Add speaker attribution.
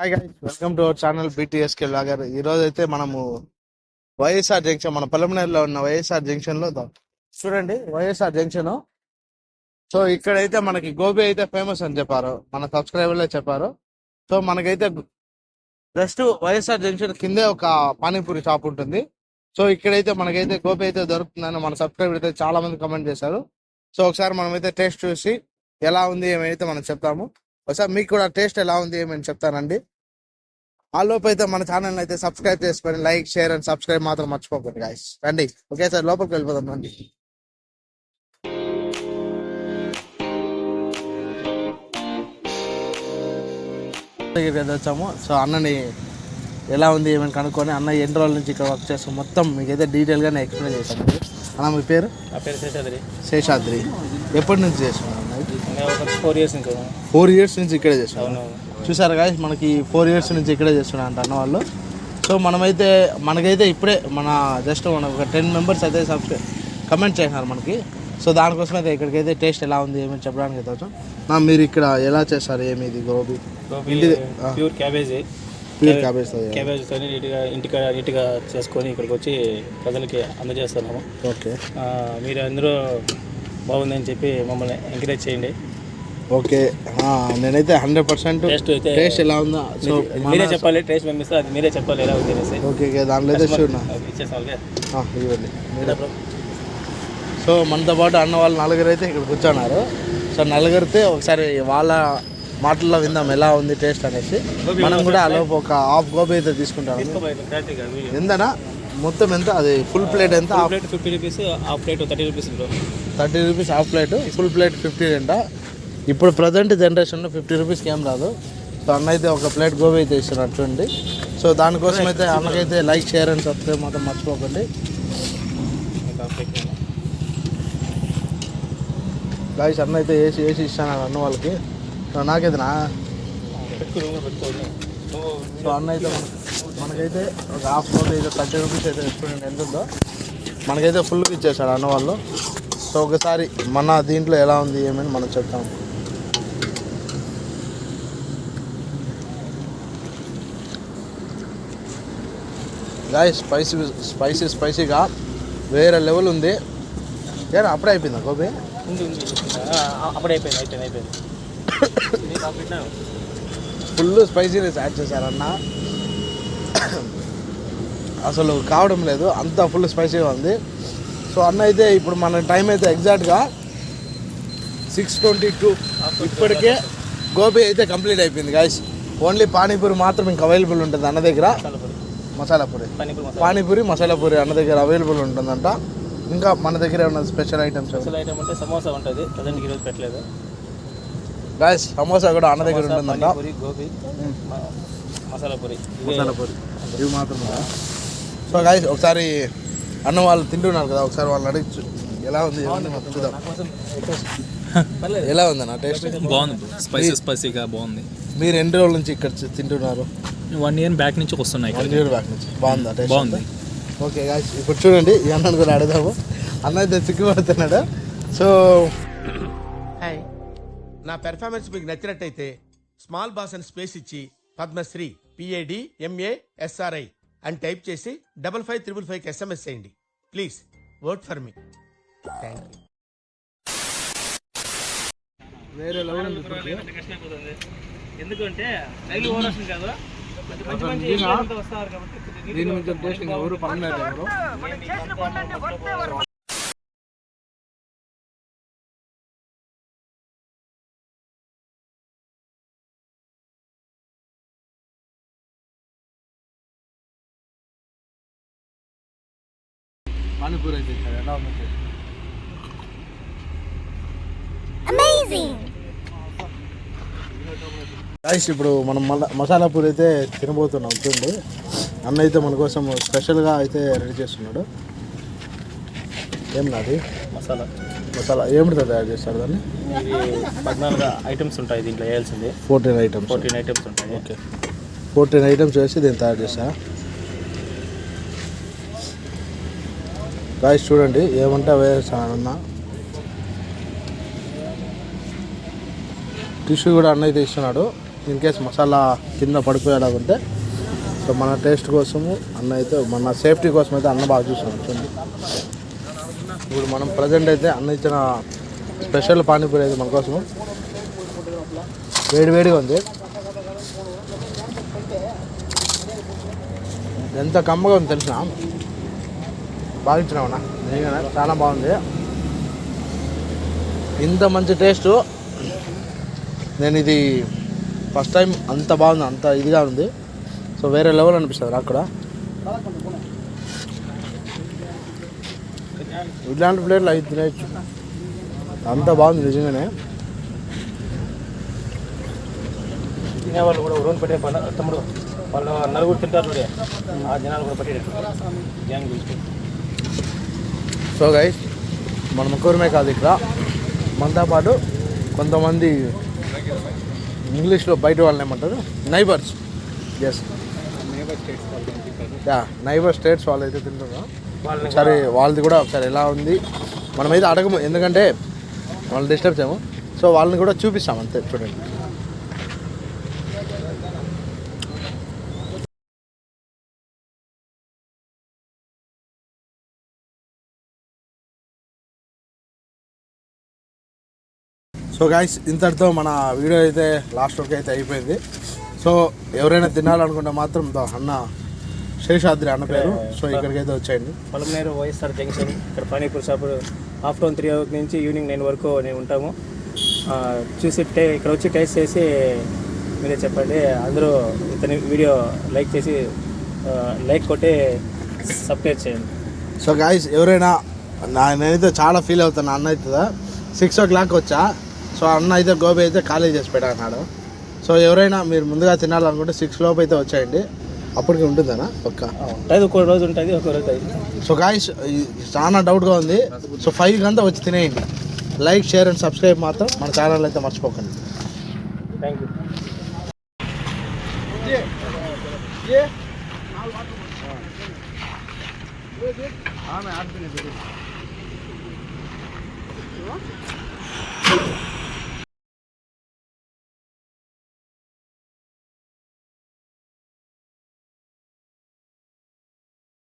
Speaker 1: Hi guys, welcome to our channel బీటీఎస్కే blogger. ఈ రోజు అయితే మనము వైఎస్ఆర్ జంక్షన్, మన పొలంనేరులో ఉన్న వైఎస్ఆర్ జంక్షన్ లో చూడండి. వైఎస్ఆర్ జంక్షన్. సో ఇక్కడైతే మనకి గోబీ అయితే ఫేమస్ అని చెప్పారు, మన సబ్స్క్రైబర్లే చెప్పారు. సో మనకైతే జస్ట్ వైఎస్ఆర్ జంక్షన్ కిందే ఒక పానీపూరి షాప్ ఉంటుంది. సో ఇక్కడైతే మనకైతే గోబీ అయితే దొరుకుతుందని మన సబ్స్క్రైబర్ అయితే చాలా మంది కమెంట్ చేశారు. సో ఒకసారి మనమైతే టేస్ట్ చూసి ఎలా ఉంది ఏమైతే మనం చెప్తాము. ఒకసారి మీకు కూడా టేస్ట్ ఎలా ఉంది ఏమని చెప్తానండి. ఆ లోపు అయితే మన ఛానల్ అయితే సబ్స్క్రైబ్ చేసుకొని లైక్, షేర్ అండ్ సబ్స్క్రైబ్ మాత్రం మర్చిపోకండి గాయస్. రండి ఒకేసారి లోపలికి వెళ్ళిపోదాం. రండి. దగ్గరికి వచ్చాము. సో అన్నని ఎలా ఉంది ఏమని కనుక్కొని, అన్న ఎన్ని రోజుల నుంచి ఇక్కడ వర్క్ చేస్తాం మొత్తం మీకైతే డీటెయిల్గానే ఎక్స్ప్లెయిన్ చేశాను. అన్న మీ పేరు?
Speaker 2: నా పేరు శేషాద్రి.
Speaker 1: శేషాద్రి. ఎప్పటి నుంచి చేస్తున్నాను?
Speaker 2: 4 years ఇంకా.
Speaker 1: 4 years నుంచి ఇక్కడే చేస్తున్నాను. చూసారు గాయస్, మనకి 4 years నుంచి ఇక్కడే చేస్తున్నాను అంట అన్న వాళ్ళు. సో మనకైతే ఇప్పుడే జస్ట్ మన ఒక 10 members అయితే కమెంట్ చేసినారు మనకి. సో దానికోసం అయితే ఇక్కడికైతే టేస్ట్ ఎలా ఉంది ఏమని చెప్పడానికి అయితే వచ్చాం. మీరు ఇక్కడ ఎలా చేస్తారు ఏమి? ఇది గోబీ
Speaker 2: ప్యూర్ క్యాబేజీ నీట్గా చేసుకొని ఇక్కడికి వచ్చి ప్రజలకి అందజేస్తున్నాము.
Speaker 1: ఓకే,
Speaker 2: మీరు అందరూ బాగుందని చెప్పి మమ్మల్ని ఎంకరేజ్ చేయండి.
Speaker 1: ఓకే, నేనైతే 100% టేస్ట్ ఎలా ఉందో సో
Speaker 2: మీరే చెప్పాలి. టేస్ట్ మేము ఇస్తే అది మీరే చెప్పాలి ఎలా ఉంది అనేసి.
Speaker 1: ఓకే, దాంట్లో అయితే సో మనతో పాటు అన్న వాళ్ళు 4 అయితే ఇక్కడ కూర్చున్నారు. సో 4 ఒకసారి వాళ్ళ మాటల్లో విందాం ఎలా ఉంది టేస్ట్ అనేసి. మనం కూడా అలోపు ఒక హాఫ్ గోబీ అయితే తీసుకుంటాము. ఎంతనా మొత్తం? ఎంత అది? ఫుల్ ప్లేట్ ఎంత?
Speaker 2: Half plate 50 rupees, half plate 30 rupees.
Speaker 1: 30 rupees half plate, full plate 50 అంట. ఇప్పుడు ప్రజెంట్ జనరేషన్లో 50 రూపీస్కి ఏం రాదు. సో అన్న అయితే ఒక ప్లేట్ గోబీ అయితే ఇస్తున్నారు చూడండి. సో దానికోసం అయితే అన్నకైతే లైక్, షేర్ అండ్ సబ్స్క్రైబ్ మాత్రం మర్చిపోకండి. గాయస్, అన్న అయితే వేసి ఇస్తాను అన్న వాళ్ళకి. సో నాకైతే సో అన్న అయితే మనకైతే ఒక హాఫ్ గోబీ అయితే 30 రూపీస్ అయితే చూడండి ఎంత ఉందో. మనకైతే ఫుల్గా ఇచ్చేసాడు అన్న వాళ్ళు. సో ఒకసారి మన దీంట్లో ఎలా ఉంది ఏమని మనం చెప్తాము. గాయస్, స్పైసీగా వేరే లెవెల్ ఉంది. ఏనా అప్పుడే అయిపోయిందా గోబీ?
Speaker 2: అప్పుడే అయిపోయింది.
Speaker 1: ఫుల్ స్పైసీనెస్ యాడ్ చేశారన్న. అసలు కావడం లేదు, అంత ఫుల్ స్పైసీగా ఉంది. సో అన్న అయితే ఇప్పుడు మన టైం అయితే ఎగ్జాక్ట్గా 6:22. ఇప్పటికే గోబీ అయితే కంప్లీట్ అయిపోయింది గాయస్. ఓన్లీ పానీపూరి మాత్రం ఇంకా అవైలబుల్ ఉంటుంది అన్న దగ్గర. పానీపూరి మసాలా పూరి అన్న దగ్గర అవైలబుల్ ఉంటుందంట. ఇంకా మన దగ్గర ఏమన్నా స్పెషల్ ఐటమ్స్?
Speaker 2: స్పెషల్ ఐటమ్ అంటే సమోసా ఉంటుంది, ప్రజెంట్ ఈరోజు పెట్టలేదు
Speaker 1: గాయస్. సమోసా కూడా అన్న దగ్గర ఉంటుందంట.
Speaker 2: గోబీ, మసాలా పూరి
Speaker 1: ఇవి మాత్రం. సో గాయస్, ఒకసారి అన్న వాళ్ళు తింటున్నారు కదా, ఒకసారి వాళ్ళని అడిగి ఎలా ఉంది చూద్దాం. ఎలా ఉంది అన్న టేస్ట్?
Speaker 3: బాగుంది, స్పైసీగా బాగుంది.
Speaker 1: మీరు ఎన్ని రోజుల నుంచి ఇక్కడ తింటున్నారు?
Speaker 3: 1 year బ్యాక్ నుంచి వస్తున్నాయి.
Speaker 1: 1 year బ్యాక్ నుంచి. బాగుందా టేస్ట్?
Speaker 3: బాగుంది.
Speaker 1: ఓకే గాయ్స్, ఇప్పుడు చూడండి ఈ అన్నను కూడా అడుగుదాము. అన్న అయితే సిగ్గుపడుతున్నాడు. సో
Speaker 4: హాయ్, నా పెర్ఫార్మెన్స్ మీకు నచ్చినట్టయితే స్మాల్ బాస్ అని స్పేస్ ఇచ్చి పద్మశ్రీ PADMASRI అని టైప్ చేసి 5555 SMS చేయండి. Please vote for me. Thank you.
Speaker 1: వేరే లెవెల్
Speaker 2: ఎందుకంటే కాదు,
Speaker 1: దీని నుంచి టేస్టింగ్ ఎవరు పన్నలేదు ఎవరు. పానీపూరి అయితే ఎలా ఉంది? గాయ్స్, ఇప్పుడు మనం మసాలా పూరి అయితే తినబోతున్నాం చూడండి. అన్న అయితే మన కోసం స్పెషల్గా అయితే రెడీ చేస్తున్నాడు. ఏం నాది? మసాలా ఏమిటితో తయారు చేస్తారు దాన్ని?
Speaker 2: 14 ఐటమ్స్ ఉంటాయి దీంట్లో వేయాల్సింది.
Speaker 1: 14 ఐటమ్స్
Speaker 2: ఉంటాయి.
Speaker 1: ఓకే, 14 ఐటమ్స్ వేసి దీన్ని తయారు చేస్తా. గాయ్స్ చూడండి, ఏమంటే వేస్తానన్న. టిష్యూ కూడా అన్న అయితే ఇస్తున్నాడు. ఇన్ కేస్ మసాలా కింద పడిపోయేలాగుంటే. సో మన టేస్ట్ కోసము అన్న అయితే మన సేఫ్టీ కోసం అయితే అన్న బాగా చూసాం చూడండి. ఇప్పుడు మనం ప్రజెంట్ అయితే అన్న ఇచ్చిన స్పెషల్ పానీపూరి అయితే మన కోసం వేడివేడిగా ఉంది. ఎంత కమ్మగా ఉంది తెలిసిన, బాగా ఇచ్చినామన్నా, నిజంగా చాలా బాగుంది. ఇంత మంచి టేస్ట్ నేను ఇది ఫస్ట్ టైం, అంత బాగుంది, అంత ఇదిగా ఉంది. సో వేరే లెవెల్ అనిపిస్తుంది నాకు కూడా. ఇలాంటి ప్లేట్లు అయితే తినేయచ్చు, అంత బాగుంది నిజంగానే.
Speaker 2: తినేవాళ్ళు కూడా రోన్ పెట్టే తమ్ముడు వాళ్ళు నలుగురు తింటారు చూడే, ఆ జనాలు కూడా పట్టేటట్టు గ్యాంగ్ తీసుకుంటారు.
Speaker 1: సో గైస్, మన ముగ్గురమే కాదు ఇక్కడ, మనతో పాటు కొంతమంది ఇంగ్లీష్లో బయట వాళ్ళని ఏమంటారు, నైబర్స్. ఎస్, నైబర్ స్టేట్స్ వాళ్ళు అయితే తింటున్నారు. ఒకసారి వాళ్ళది కూడా ఒకసారి ఎలా ఉంది మనమైతే అడగము, ఎందుకంటే వాళ్ళు డిస్టర్బ్ చేయము. సో వాళ్ళని కూడా చూపిస్తాం అంతే, చూడండి. సో గాయస్, ఇంతటితో మన వీడియో అయితే లాస్ట్ వరకు అయితే అయిపోయింది. సో ఎవరైనా తినాలనుకుంటే మాత్రం అన్న శేషాద్రి అన్న పేరు. సో ఇక్కడికైతే వచ్చేయండి.
Speaker 2: పొలంనేరు వైఎస్ఆర్ జంక్షన్. ఇక్కడ పానీపూరి షాప్ ఆఫ్టర్నూన్ 3 నుంచి ఈవినింగ్ 9 వరకు నేను ఉంటాము. చూసి ఇక్కడ వచ్చి టేస్ట్ చేసి మీరే చెప్పండి. అందరూ ఇతని వీడియో లైక్ చేసి లైక్ కొట్టి సబ్స్క్రైబ్ చేయండి.
Speaker 1: సో గాయస్, ఎవరైనా నేనైతే చాలా ఫీల్ అవుతాను. అన్న అవుతుందా 6 o'clock వచ్చా. సో అన్న అయితే గోబీ అయితే ఖాళీ చేసి పెట్టాడు. సో ఎవరైనా మీరు ముందుగా తినాలనుకుంటే 6 లోపు అయితే వచ్చేయండి, అప్పటికి ఉంటుందనా పక్క.
Speaker 2: ఒక రోజు ఉంటుంది, ఒక రోజు అవుతుంది.
Speaker 1: సో గాయస్, చాలా డౌట్గా ఉంది. సో 5 గంట వచ్చి తినేయండి. లైక్, షేర్ అండ్ సబ్స్క్రైబ్ మాత్రం మన ఛానల్ అయితే మర్చిపోకండి.
Speaker 2: Thank you.